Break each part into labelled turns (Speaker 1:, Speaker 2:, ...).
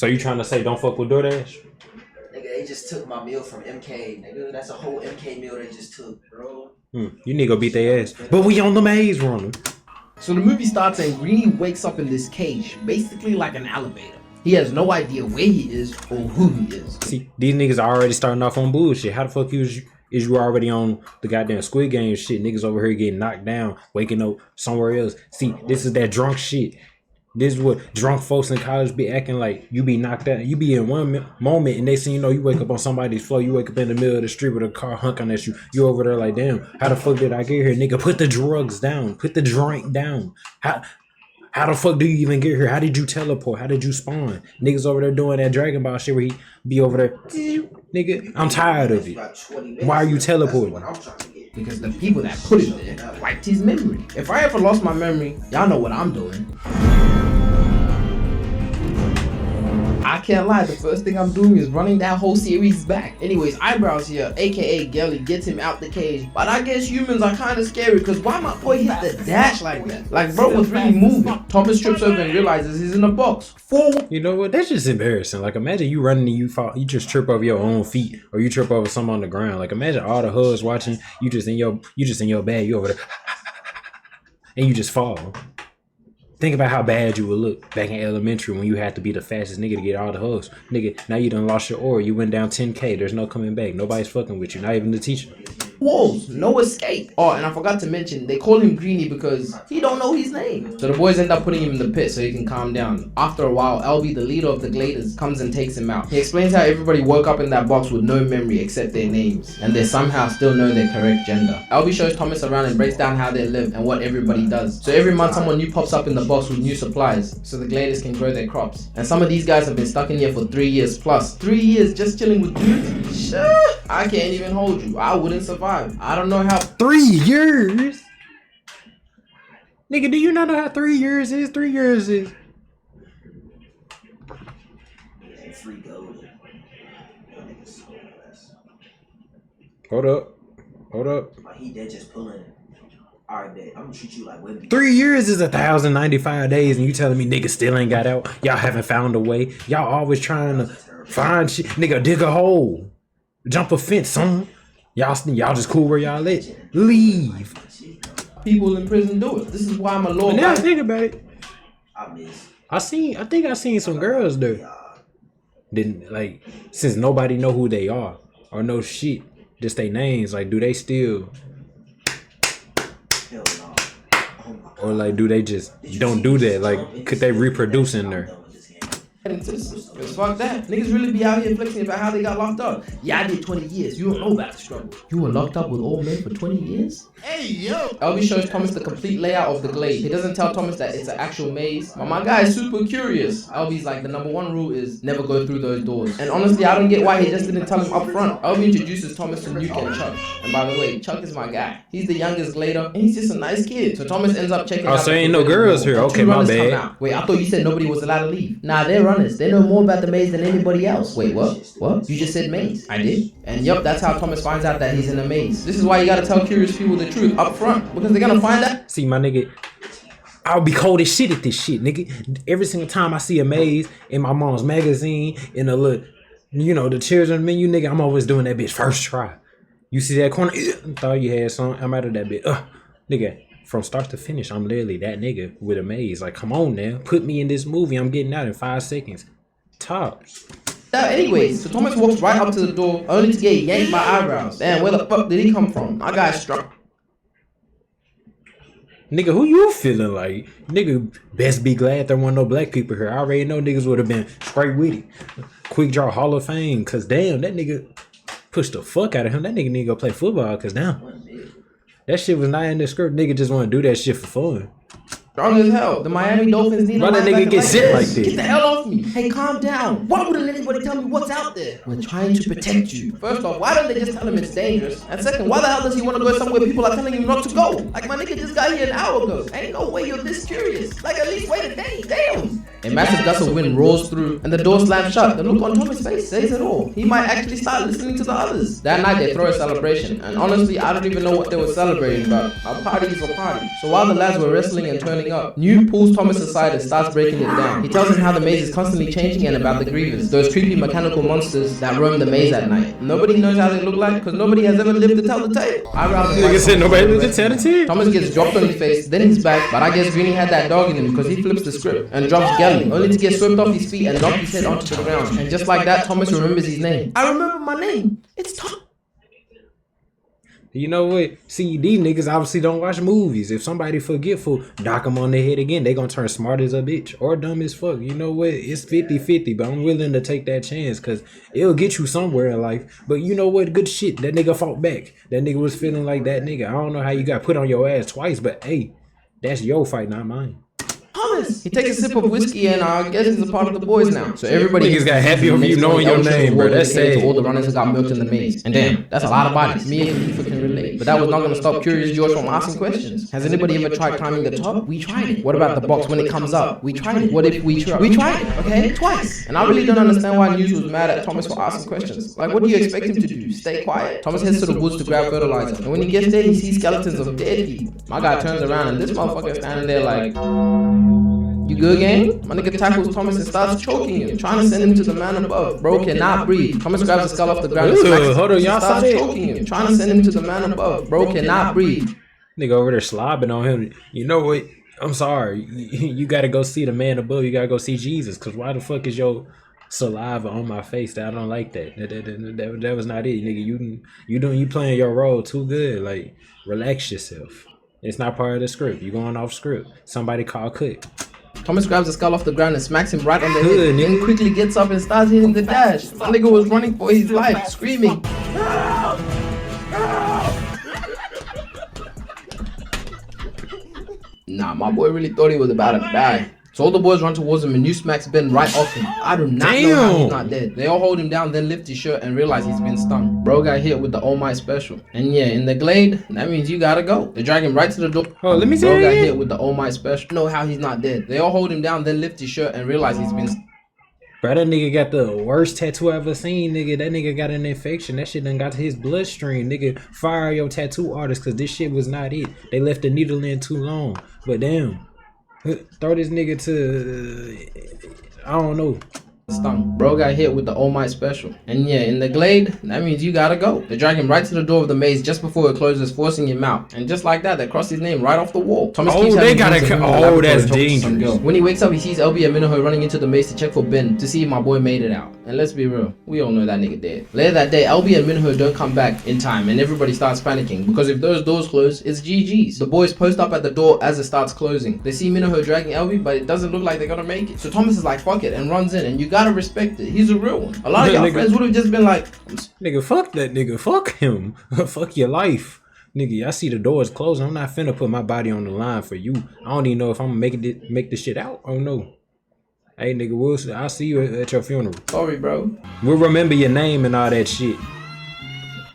Speaker 1: So you trying to say don't fuck with DoorDash?
Speaker 2: Nigga, they just took my meal from MK, nigga. That's a whole MK meal they just took, bro.
Speaker 1: You need to go beat their ass. But we on the maze running.
Speaker 3: So the movie starts and Greeny wakes up in this cage, basically like an elevator. He has no idea where he is or who he is.
Speaker 1: See, these niggas are already starting off on bullshit. How the fuck is you already on the goddamn Squid Game shit? Niggas over here getting knocked down, waking up somewhere else. See, this is that drunk shit. This is what drunk folks in college be acting like. You be knocked out. You be in one moment and they say, you know, you wake up on somebody's floor. You wake up in the middle of the street with a car honking at you. You over there like, damn, how the fuck did I get here? Nigga, put the drugs down. Put the drink down. How the fuck do you even get here? How did you teleport? How did you spawn? Niggas over there doing that Dragon Ball shit where he be over there. Nigga, I'm tired of it. Why are you teleporting?
Speaker 3: Because the people that put it there wiped his memory. If I ever lost my memory, y'all know what I'm doing. I can't lie, the first thing I'm doing is running that whole series back. Anyways, Eyebrows here, aka Gelly, gets him out the cage. But I guess humans are kind of scary because why my boy hit the dash like that? Like bro was really moving. Thomas trips over and realizes he's in a box.
Speaker 1: You know what? That's just embarrassing. Like imagine you running and you fall, you just trip over your own feet or you trip over something on the ground. Like imagine all the hoods watching, you just in your bag, you over there and you just fall. Think about how bad you would look back in elementary when you had to be the fastest nigga to get all the hugs. Nigga, now you done lost your aura. You went down 10K. There's no coming back. Nobody's fucking with you. Not even the teacher.
Speaker 3: Walls, no escape. Oh, and I forgot to mention, they call him Greeny because he don't know his name. So the boys end up putting him in the pit so he can calm down. After a while, LB, the leader of the Gladers, comes and takes him out. He explains how everybody woke up in that box with no memory except their names, and they somehow still know their correct gender. LB shows Thomas around and breaks down how they live and what everybody does. So every month someone new pops up in the box with new supplies, so the Gladers can grow their crops. And some of these guys have been stuck in here for 3 years plus. 3 years just chilling with dudes? Sure, I can't even hold you. I wouldn't survive. I don't know how
Speaker 1: 3 years. Nigga, do you not know how 3 years is? 3 years is. Hold up.
Speaker 2: He dead just pulling. Alright, bet. I'm gonna treat you like women.
Speaker 1: 3 years is 1,095 days, and you telling me niggas still ain't got out? Y'all haven't found a way. Y'all always trying to find shit. Nigga, dig a hole, jump a fence, son. Y'all just cool where y'all at. Leave.
Speaker 3: People in prison do it. This is why I'm a law.
Speaker 1: Now think about it.
Speaker 2: I
Speaker 1: think I seen some girls there. Didn't like since nobody know who they are or know shit, just their names. Like, do they still? Or like, do they just don't do that? Like, could they reproduce in there?
Speaker 3: Cause fuck that. Niggas really be out here flexing about how they got locked up. Yeah, I did 20 years. You don't know about the struggle. You were locked up with old men for 20 years? Hey, yo! LB shows Thomas the complete layout of the glade. He doesn't tell Thomas that it's an actual maze. But my guy is super curious. LB's like, the #1 rule is never go through those doors. And honestly, I don't get why he just didn't tell him up front. LB introduces Thomas to Nuke and Chuck. And by the way, Chuck is my guy. He's the youngest glader, and he's just a nice kid. So Thomas ends up checking out.
Speaker 1: Oh, so ain't no girls here. Okay, my bad.
Speaker 3: Wait, I thought you said nobody was allowed to leave. Nah, they're runners. They know more about the maze than anybody else. Wait, what? What? You just said maze. I did. And yup, that's how Thomas finds out that he's in a maze. This is why you gotta tell curious people the truth up front, because they're gonna find out.
Speaker 1: See, my nigga, I'll be cold as shit at this shit, nigga. Every single time I see a maze in my mom's magazine, in a little, you know, the children's menu, nigga, I'm always doing that bitch first try. You see that corner? Thought you had some. I'm out of that bitch. Nigga. From start to finish, I'm literally that nigga with a maze. Like, come on now. Put me in this movie. I'm getting out in 5 seconds. Top.
Speaker 3: Anyways, so Thomas walks right up to the door, only to get yanked by Eyebrows. Damn, where the fuck did he come from? My guy struck.
Speaker 1: Nigga, who you feeling like? Nigga, best be glad there weren't no black people here. I already know niggas would have been straight with it. Quick Draw Hall of Fame. Cause damn, that nigga pushed the fuck out of him. That nigga need to go play football. Cause damn. That shit was not in the script. Nigga just want to do that shit for fun.
Speaker 3: Strong as hell. The Miami Dolphins need
Speaker 1: why that nigga get zipped like this?
Speaker 3: Get the hell off me. Hey, calm down. Why wouldn't anybody tell me what's out there? We're trying to protect you. First off, why don't they just tell him it's dangerous? And second, why the hell does he want to go somewhere people are telling him not to go? Like, my nigga just got here an hour ago. Ain't no way you're this curious. Like, at least wait a day. Damn. A massive gust of wind roars through and the door slams shut. The look on Thomas' face says it all. He might actually start listening to the others. That night they throw a celebration, and honestly, I don't even know what they were celebrating about. A party is a party. So while the lads were wrestling and turning turning up. Newt pulls Thomas aside and starts breaking it down. He tells him how the maze is constantly changing and about the Grievers, those creepy mechanical monsters that roam the maze at night. Nobody knows how they look like because nobody has ever lived to tell the tale. I rather
Speaker 1: Nigga said nobody lived to tell the tale.
Speaker 3: Thomas gets dropped on his face, then he's back, but I guess Greenie had that dog in him because he flips the script and drops Galley, only to get swept off his feet and knock his head onto the ground. And just like that, Thomas remembers his name. I remember my name. It's Tom.
Speaker 1: You know what? See, these niggas obviously don't watch movies. If somebody forgetful, knock them on their head again, they gonna turn smart as a bitch or dumb as fuck. You know what? It's 50-50, but I'm willing to take that chance because it'll get you somewhere in life. But you know what? Good shit. That nigga fought back. That nigga was feeling like that nigga. I don't know how you got put on your ass twice, but hey, that's your fight, not mine.
Speaker 3: Thomas! He takes a sip of whiskey and I guess he's a part of the boys now. So everybody
Speaker 1: niggas got happy over you knowing your name, bro. That's sad.
Speaker 3: To all the runners who got milked in the maze. And damn, that's a lot of bodies. Me and Khalifa can relate. But that was not going to stop Curious George from asking questions. Has anybody ever tried climbing the top? We tried it. What about the box when it comes up? We tried it. What if we tried? We tried it, okay? Twice. And I really don't understand why News was mad at Thomas for asking questions. Like, what do you expect him to do? Stay quiet? Thomas heads to the woods to grab fertilizer. And when he gets there, he sees skeletons of dead people. My guy turns around and this motherfucker is standing there like... You good, gang? My nigga tackles Thomas and starts choking him, trying to send him to the man above. Bro cannot breathe. Thomas grabs the skull off the ground and smacks him.
Speaker 1: Hold on, y'all saw that?
Speaker 3: Choking him, trying to send him to the man above. Bro cannot breathe.
Speaker 1: Nigga over there slobbing on him. You know what? I'm sorry. You gotta go see the man above. You gotta go see Jesus. Cause why the fuck is your saliva on my face? That I don't like that. That was not it, nigga. You playing your role too good. Like, relax yourself. It's not part of the script. You going off script. Somebody call cut.
Speaker 3: Thomas grabs the skull off the ground and smacks him right on the head, then quickly gets up and starts hitting the dash. My nigga was running for his life, screaming, "Help! Help!" Nah, my boy really thought he was about to die. So all the boys run towards him and New smacks Ben right off him. I do not know how he's not dead. They all hold him down, then lift his shirt and realize he's been stung. Bro got hit with the All Might special. And yeah, in the glade, that means you gotta go. They drag him right to the door.
Speaker 1: Oh, let me see.
Speaker 3: Bro got hit with the All Might special. Know how he's not dead. They all hold him down, then lift his shirt and realize he's been
Speaker 1: Bro, that nigga got the worst tattoo I ever seen, nigga. That nigga got an infection. That shit done got to his bloodstream. Nigga, fire your tattoo artist because this shit was not it. They left the needle in too long. But damn. Throw this nigga to, I don't know.
Speaker 3: Stung. Bro got hit with the All Might special. And yeah, in the glade, that means you gotta go. They drag him right to the door of the maze just before it closes, forcing him out. And just like that, they cross his name right off the wall. Thomas keeps
Speaker 1: they gotta oh, that's dangerous.
Speaker 3: When he wakes up, he sees LB and Minaho running into the maze to check for Ben to see if my boy made it out. And let's be real, we all know that nigga dead. Later that day, LB and Minaho don't come back in time and everybody starts panicking because if those doors close, it's GG's. The boys post up at the door as it starts closing. They see Minaho dragging LB, but it doesn't look like they're gonna make it. So Thomas is like, fuck it, and runs in, and you gotta respect it. He's a real one. A lot of y'all friends would have just been like,
Speaker 1: nigga, fuck that nigga. Fuck him. Fuck your life. Nigga, I see the doors closing. I'm not finna put my body on the line for you. I don't even know if I'm gonna make this shit out. Oh no. Hey nigga, I'll see you at your funeral.
Speaker 3: Sorry, bro.
Speaker 1: We'll remember your name and all that shit.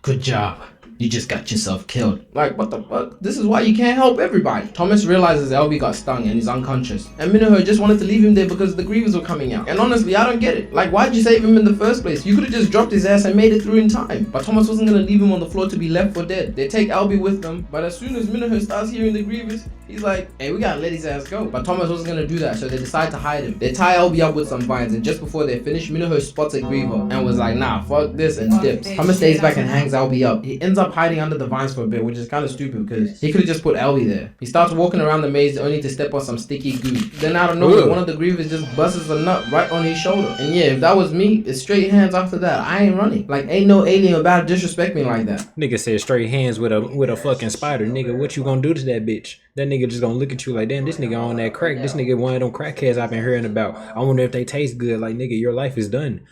Speaker 3: Good job. You just got yourself killed. Like, what the fuck? This is why you can't help everybody. Thomas realizes LB got stung and he's unconscious. And Minaho just wanted to leave him there because the Grievers were coming out. And honestly, I don't get it. Like, why'd you save him in the first place? You could have just dropped his ass and made it through in time. But Thomas wasn't gonna leave him on the floor to be left for dead. They take LB with them, but as soon as Minaho starts hearing the Grievers, he's like, hey, we gotta let his ass go. But Thomas wasn't gonna do that, so they decide to hide him. They tie LB up with some vines, and just before they finish, Minaho spots a Griever and was like, nah, fuck this, and dips. Thomas stays back and hangs LB up. He ends up hiding under the vines for a bit, which is kind of stupid because he could have just put LB there. He starts walking around the maze only to step on some sticky goo. Then out of nowhere, one of the Grievers just busts a nut right on his shoulder. And yeah, if that was me, it's straight hands after that. I ain't running. Like, ain't no alien about to disrespect me like that.
Speaker 1: Nigga said straight hands with a fucking spider. Nigga, what you gonna do to that bitch? That nigga just gonna look at you like, damn, this nigga on that crack. This nigga one of them crackheads I've been hearing about. I wonder if they taste good. Like, nigga, your life is done.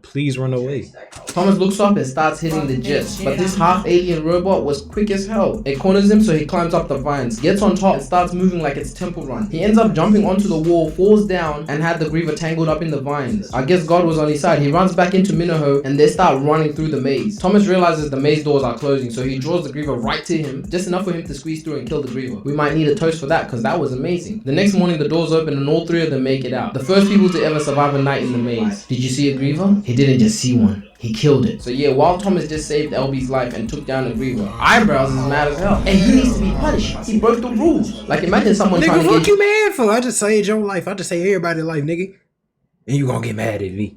Speaker 1: Please run away.
Speaker 3: Thomas looks up and starts hitting the jets, but this half-alien robot was quick as hell. It corners him, so he climbs up the vines, gets on top, and starts moving like it's Temple Run. He ends up jumping onto the wall, falls down, and had the Griever tangled up in the vines. I guess God was on his side. He runs back into Minaho, and they start running through the maze. Thomas realizes the maze doors are closing, so he draws the Griever right to him, just enough for him to squeeze through and kill the Griever. We might need a toast for that because that was amazing. The next morning, the doors open and all three of them make it out. The first people to ever survive a night in the maze. Did you see a griever? He didn't just see one. He killed it. So yeah, while Thomas just saved LB's life and took down the griever, Eyebrows is mad as hell. And he needs to be punished. He broke the rules. Like imagine someone trying
Speaker 1: Nigga,
Speaker 3: to
Speaker 1: what
Speaker 3: get...
Speaker 1: you mad for? I just saved your life. I just saved everybody's life, nigga. And you gonna get mad at me.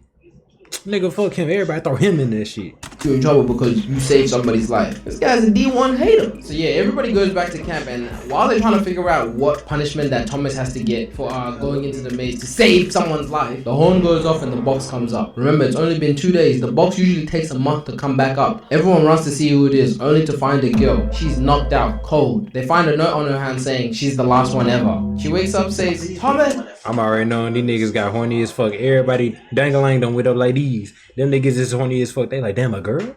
Speaker 1: Nigga, fuck him. Everybody throw him in that shit.
Speaker 3: You're in trouble because you saved somebody's life. This guy's a D1 hater. So yeah, everybody goes back to camp, and while they're trying to figure out what punishment that Thomas has to get for going into the maze to save someone's life, the horn goes off and the box comes up. Remember, it's only been 2 days. The box usually takes a month to come back up. Everyone runs to see who it is, only to find a girl. She's knocked out, cold. They find a note on her hand saying she's the last one ever. She wakes up, says, Thomas.
Speaker 1: I'm already knowing these niggas got horny as fuck. Everybody dangling them with up like these. Them niggas is horny as fuck. They like, damn, a girl?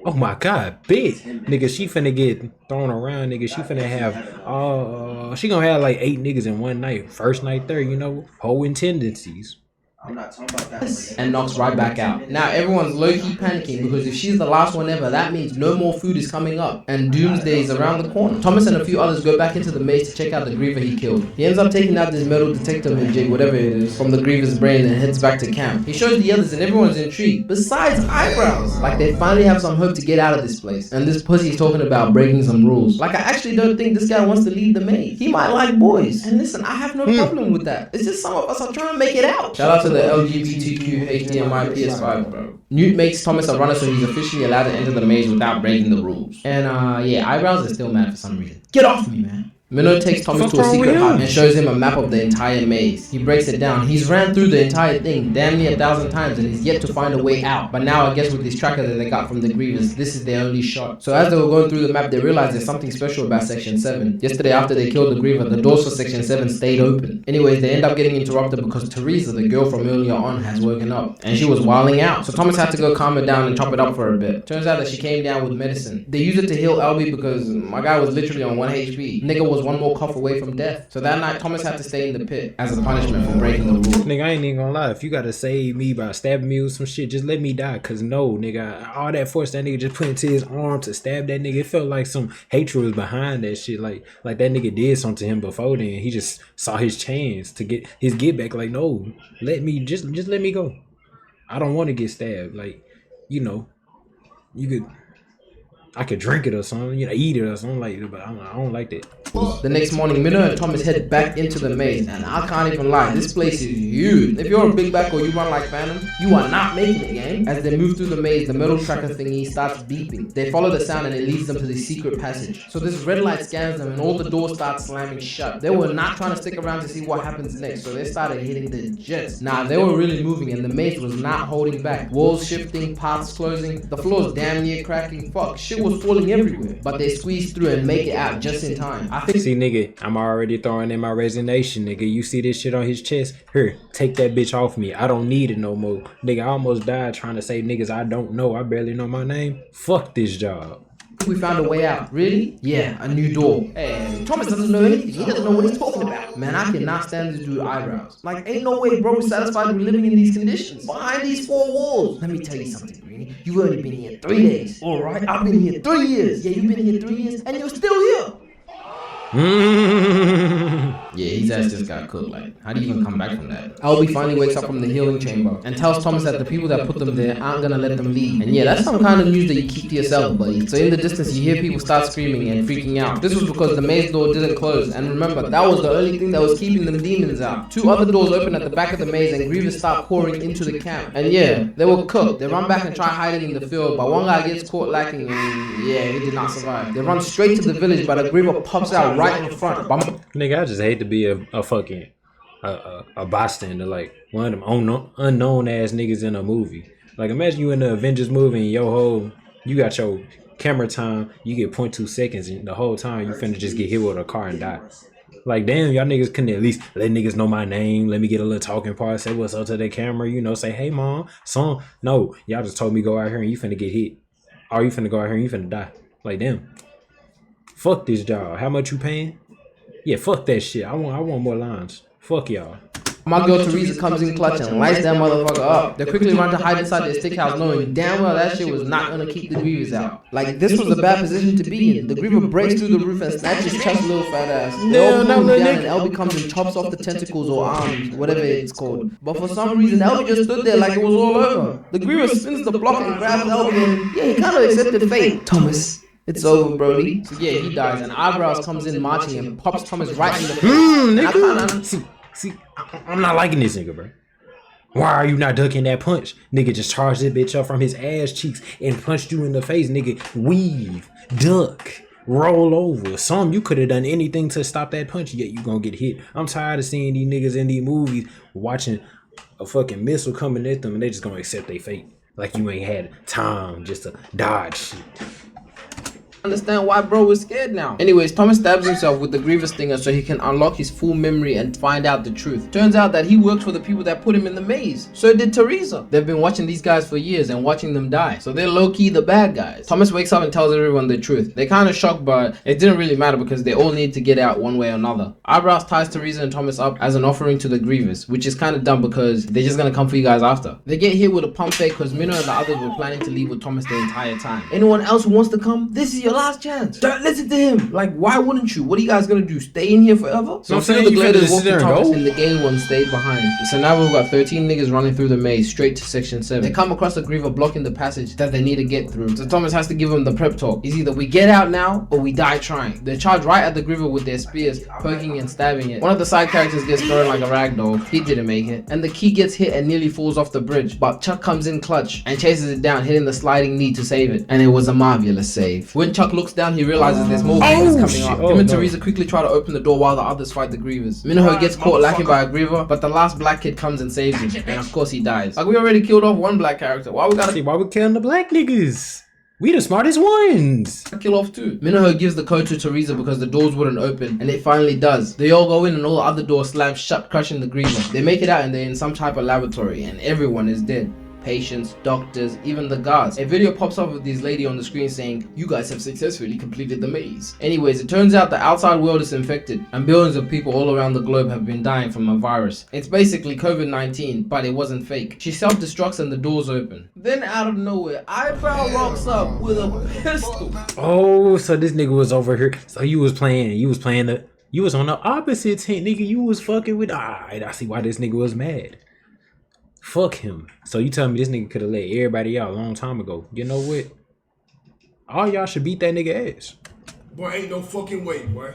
Speaker 1: Oh my god, bitch. Nigga, she finna get thrown around, nigga. She finna have, she gonna have like 8 niggas in one night. First night there, you know, whole tendencies.
Speaker 2: I'm not talking about that.
Speaker 3: And knocks right back out. Now everyone's low-key panicking because if she's the last one ever, that means no more food is coming up and doomsday is around the corner. Thomas and a few others go back into the maze to check out the griever he killed. He ends up taking out this metal detector jig, whatever it is, from the griever's brain and heads back to camp. He shows the others and everyone's intrigued, besides Eyebrows. Like they finally have some hope to get out of this place. And this pussy's talking about breaking some rules. Like I actually don't think this guy wants to leave the maze. He might like boys. And listen, I have no problem with that. It's just some of us are trying to make it out. Shout out to the LGBTQ HDMI PS5, bro. Newt makes Thomas a runner so he's officially allowed to enter the maze without breaking the rules. And yeah, Eyebrows is still mad for some reason. Get off me, man. Minnow takes Thomas to a secret hut and shows him a map of the entire maze. He breaks it down. He's ran through the entire thing damn near 1,000 times and he's yet to find a way out. But now I guess with this tracker that they got from the Grievous, this is their only shot. So as they were going through the map, they realized there's something special about Section 7. Yesterday after they killed the Griever, the doors for Section 7 stayed open. Anyways, they end up getting interrupted because Teresa, the girl from earlier on, has woken up. And she was wilding out. So Thomas had to go calm her down and chop it up for a bit. Turns out that she came down with medicine. They used it to heal Albie because my guy was literally on 1 HP. Nigga was one more cough away from death. So that night, Thomas had to stay in the pit as a punishment for breaking the rules.
Speaker 1: Nigga, I ain't even gonna lie. If you gotta save me by stabbing me with some shit, just let me die. Cause no, nigga, all that force that nigga just put into his arm to stab that nigga, it felt like some hatred was behind that shit. Like that nigga did something to him before then. He just saw his chance to get his get back. Like, no, let me just let me go. I don't want to get stabbed. Like, you know, I could drink it or something, you know, eat it or something like that, but I don't like that.
Speaker 3: The next morning, Minnow and Thomas head back into the maze, and I can't even lie, this place is huge. If you're a big back or you run like Phantom, you are not making it, gang. As they move through the maze, the metal tracker thingy starts beeping. They follow the sound and it leads them to the secret passage. So this red light scans them and all the doors start slamming shut. They were not trying to stick around to see what happens next, so they started hitting the jets. Nah, they were really moving and the maze was not holding back. Walls shifting, paths closing, the floor's damn near cracking. Fuck, shit was falling everywhere. But they squeezed through and make it out just in time.
Speaker 1: See, nigga, I'm already throwing in my resignation, nigga. You see this shit on his chest? Here, take that bitch off me. I don't need it no more. Nigga, I almost died trying to save niggas I don't know. I barely know my name. Fuck this job.
Speaker 3: We found a way out. Really? Yeah, a new door. Hey, Thomas doesn't know anything. He doesn't know what he's talking about. Man, I cannot stand this dude's eyebrows. Like, ain't no way bro is satisfied with living in these conditions. Behind these 4 walls. Let me tell you something, Greenie. You've only been here 3 days. Alright, I've been here 3 years. Yeah, you've been here 3 years and you're still here. Yeah, his ass just got cooked. Like, how do you even come back from that? Albie finally wakes up from the healing chamber and tells Thomas that the people that put them there aren't gonna let them leave. And yeah, that's some kind of news that you keep to yourself, buddy. So in the distance, you hear people start screaming and freaking out. This was because the maze door didn't close. And remember, that was the only thing that was keeping them demons out. 2 other doors open at the back of the maze and grievers start pouring into the camp. And yeah, they were cooked. They run back and try hiding in the field, but one guy gets caught lacking and yeah, he did not survive. They run straight to the village, but a griever pops out right in front.
Speaker 1: Nigga, I just hate to be a fucking a bystander, like one of them unknown ass niggas in a movie. Like, imagine you in the Avengers movie and you got your camera time, you get 0.2 seconds, and the whole time you finna just get hit with a car and die. Like, damn, y'all niggas couldn't at least let niggas know my name, let me get a little talking part, say what's up to the camera, you know, say, hey mom, son. No, y'all just told me go out here and you finna get hit. Or you finna go out here and you finna die. Like, damn. Fuck this job. How much you paying? Yeah, fuck that shit. I want more lines. Fuck y'all.
Speaker 3: My girl Teresa comes in clutch and lights that motherfucker up. They quickly run to hide inside their stick house, knowing damn well that shit was not gonna keep the Grievous out. Like, this was a bad position to be in. The Griever breaks through the roof and snatches Chuck's little fat ass. They all pull him down and LB comes and chops off the tentacles or arms, whatever it's called. But for some reason, LB just stood there like it was all over. The Griever spins the block and grabs LB and yeah, he kind of accepted fate. Thomas, it's over, Brody. So yeah, he dies and Eyebrows comes in marching and pops Thomas right in the face.
Speaker 1: Nigga. See, I'm not liking this nigga, bro. Why are you not ducking that punch? Nigga just charged that bitch up from his ass cheeks and punched you in the face, nigga. Weave, duck, roll over. You could have done anything to stop that punch, yet you gonna get hit. I'm tired of seeing these niggas in these movies watching a fucking missile coming at them and they just gonna accept their fate. Like you ain't had time just to dodge shit.
Speaker 3: Understand why bro was scared now. Anyways, Thomas stabs himself with the Grievous Stinger so he can unlock his full memory and find out the truth. Turns out that he worked for the people that put him in the maze. So did Teresa. They've been watching these guys for years and watching them die. So they're low-key the bad guys. Thomas wakes up and tells everyone the truth. They're kind of shocked, but it didn't really matter because they all need to get out one way or another. Eyebrows ties Teresa and Thomas up as an offering to the Grievous, which is kind of dumb because they're just gonna come for you guys after. They get hit with a pump fake because Minnow and the others were planning to leave with Thomas the entire time. Anyone else who wants to come, this is your last chance. Don't listen to him. Like, why wouldn't you? What are you guys gonna do? Stay in here forever? So I'm saying the Gladers walked to Thomas and the gay one stayed behind. So now we've got 13 niggas running through the maze straight to section 7. They come across a Griever blocking the passage that they need to get through. So Thomas has to give them the prep talk. It's either we get out now or we die trying. They charge right at the Griever with their spears, poking and stabbing it. One of the side characters gets thrown like a rag doll. He didn't make it. And the key gets hit and nearly falls off the bridge. But Chuck comes in clutch and chases it down, hitting the sliding knee to save it. And it was a marvelous save. When Chuck looks down, he realizes there's more Grievers coming up. Him and Teresa quickly try to open the door while the others fight the Grievers. Minho gets caught lacking by a Griever, but the last black kid comes and saves him. And of course he dies. Like, we already killed off one black character. Why we
Speaker 1: killing the black niggas? We the smartest ones.
Speaker 3: Kill off too. Minho gives the code to Teresa because the doors wouldn't open, and it finally does. They all go in and all the other doors slam shut, crushing the Griever. They make it out and they're in some type of laboratory and everyone is dead. Patients, doctors, even the guards. A video pops up with this lady on the screen saying, "You guys have successfully completed the maze." Anyways, it turns out the outside world is infected and billions of people all around the globe have been dying from a virus. It's basically COVID-19, but it wasn't fake. She self-destructs and the doors open. Then out of nowhere, Eyebrow rocks up with a pistol.
Speaker 1: Oh, so this nigga was over here. So you was on the opposite team, nigga. You was fucking with, alright, I see why this nigga was mad. Fuck him. So you tell me this nigga could have let everybody out a long time ago. You know what? All y'all should beat that nigga ass.
Speaker 4: Boy, ain't no fucking way, boy.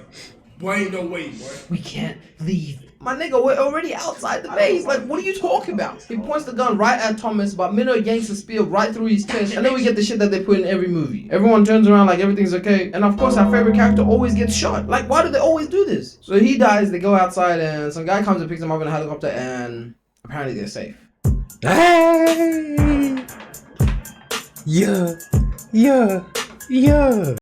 Speaker 4: Boy, ain't no way, boy.
Speaker 3: We can't leave. My nigga, we're already outside the maze. Like, what are you talking about? He points the gun right at Thomas, but Minnow yanks a spear right through his chest. And then we get the shit that they put in every movie. Everyone turns around like everything's okay. And of course, our favorite character always gets shot. Like, why do they always do this? So he dies, they go outside, and some guy comes and picks him up in a helicopter, and apparently they're safe.
Speaker 1: Hey! Yeah.